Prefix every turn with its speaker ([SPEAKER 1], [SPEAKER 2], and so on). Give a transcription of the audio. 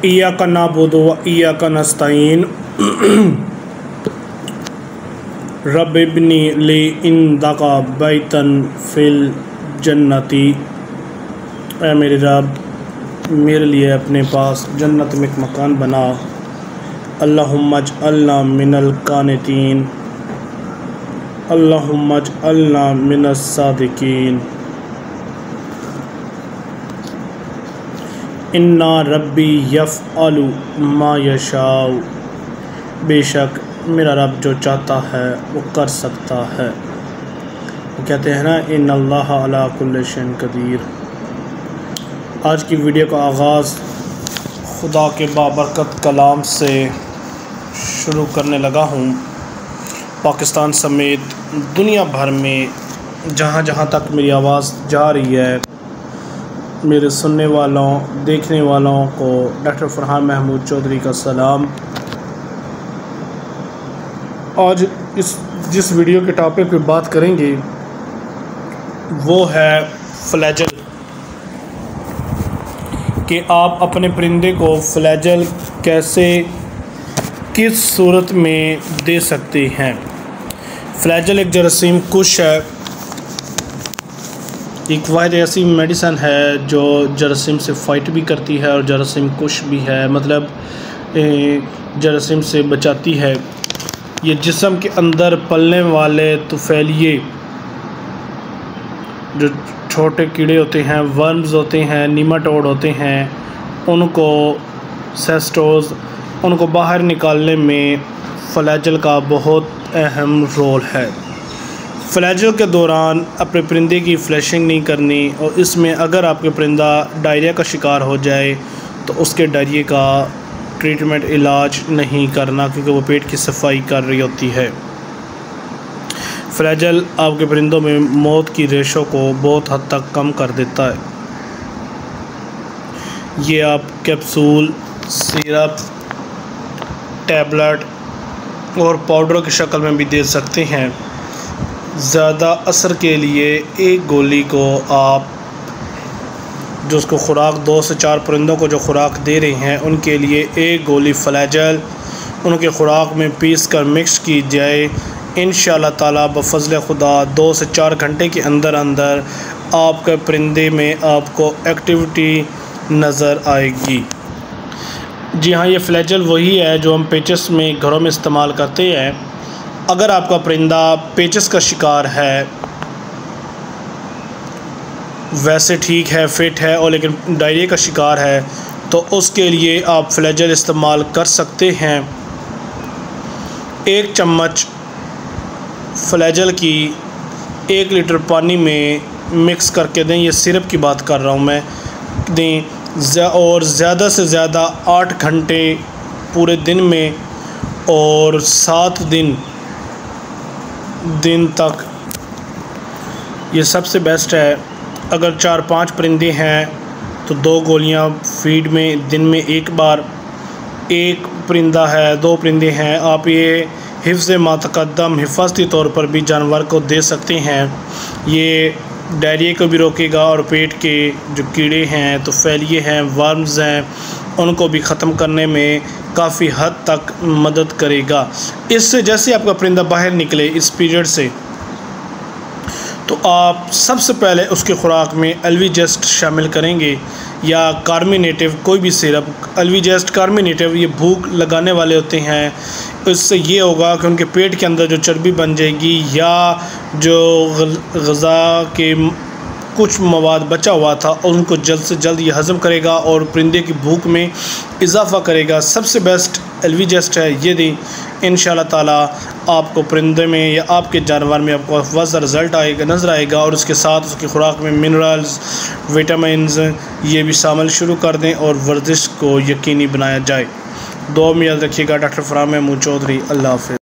[SPEAKER 1] इय्याका नअबुदु व इय्याका नस्तईन रब्ब इब्नी ली इंदका बैतन फिल जन्नती। ऐ मेरे रब, मेरे लिए अपने पास जन्नत में एक मकान बना। अल्लाहुम्मा अजअलना मिनल कानितीन, अल्लाहुम्मा अजअलना मिनस सादिकीन। इन्ना रब्बी यफ़अलु मा यशाउ, बेशक मेरा रब जो चाहता है वो कर सकता है। वो कहते हैं ना, इन्नल्लाह अला कुल्लि शैइन कदीर। आज की वीडियो का आगाज़ खुदा के बाबरकत कलाम से शुरू करने लगा हूँ। पाकिस्तान समेत दुनिया भर में जहाँ जहाँ तक मेरी आवाज़ जा रही है, मेरे सुनने वालों देखने वालों को डॉक्टर फरहान महमूद चौधरी का सलाम। आज जिस वीडियो के टॉपिक पे बात करेंगे वो है फ्लैजल, कि आप अपने परिंदे को फ्लैजल कैसे किस सूरत में दे सकते हैं। फ्लैजल एक जरासीम कुश है, एक वाहिद ऐसी मेडिसन है जो जरासीम से फ़ाइट भी करती है और जरासीम कुश भी है, मतलब जरासीम से बचाती है। ये जिस्म के अंदर पलने वाले तुफैलिए जो छोटे कीड़े होते हैं, वर्म्स होते हैं, नीमाटोड होते हैं, उनको सेस्टोज, उनको बाहर निकालने में फ्लैजल का बहुत अहम रोल है। फ्लैजल के दौरान अपने परिंदे की फ्लैशिंग नहीं करनी, और इसमें अगर आपके परिंदा डायरिया का शिकार हो जाए तो उसके डायरिया का ट्रीटमेंट इलाज नहीं करना, क्योंकि वो पेट की सफाई कर रही होती है। फ्लैजल आपके परिंदों में मौत की रेशो को बहुत हद तक कम कर देता है। ये आप कैप्सूल, सिरप, टैबलेट और पाउडर की शक्ल में भी दे सकते हैं। ज़्यादा असर के लिए एक गोली को आप जो उसको खुराक 2 से 4 परिंदों को जो खुराक दे रहे हैं उनके लिए एक गोली फ्लैजल उनके खुराक में पीस कर मिक्स की जाए। इंशाअल्लाह ताला बफ़ज़्ल खुदा 2 से 4 घंटे के अंदर अंदर आपके परिंदे में आपको एक्टिविटी नज़र आएगी। जी हाँ, ये फ्लैजल वही है जो हम पेचेस में घरों में इस्तेमाल करते हैं। अगर आपका परिंदा पेचेस का शिकार है, वैसे ठीक है, फिट है, और लेकिन डायरिया का शिकार है, तो उसके लिए आप फ्लैजल इस्तेमाल कर सकते हैं। 1 चम्मच फ्लैजल की 1 लीटर पानी में मिक्स करके दें। ये सिरप की बात कर रहा हूँ मैं, दें, और ज़्यादा से ज़्यादा 8 घंटे पूरे दिन में और 7 दिन तक ये सबसे बेस्ट है। अगर 4-5 परिंदे हैं तो 2 गोलियां फीड में दिन में 1 बार। 1 परिंदा है, 2 परिंदे हैं, आप ये हिफ्ज़ मातक़द्दम हिफाजती तौर पर भी जानवर को दे सकते हैं। ये डायरिया को भी रोकेगा और पेट के जो कीड़े हैं, तो फैलिए हैं, वर्म्स हैं, उनको भी ख़त्म करने में काफ़ी हद तक मदद करेगा। इससे जैसे आपका परिंदा बाहर निकले इस पीरियड से, तो आप सबसे पहले उसके खुराक में एल्विजेस्ट शामिल करेंगे या कार्मिनेटिव कोई भी सिरप। एल्विजेस्ट, कार्मिनेटिव ये भूख लगाने वाले होते हैं। इससे ये होगा कि उनके पेट के अंदर जो चर्बी बन जाएगी या जो ग़िज़ा के कुछ मवाद बचा हुआ था उनको जल्द से जल्द ये हज़म करेगा और परिंदे की भूख में इजाफ़ा करेगा। सबसे बेस्ट एल्विजेस्ट है, ये दें। इंशाअल्लाह ताला आपको परिंदे में या आपके जानवर में आपको वाज़ह रिज़ल्ट आएगा, नज़र आएगा। और उसके साथ उसकी खुराक में मिनरल्स, विटामिन्स ये भी शामिल शुरू कर दें और वर्जिश को यकीनी बनाया जाए। दुआ में याद रखिएगा। डॉक्टर फरहान महमूद चौधरी। अल्लाह हाफ़िज़।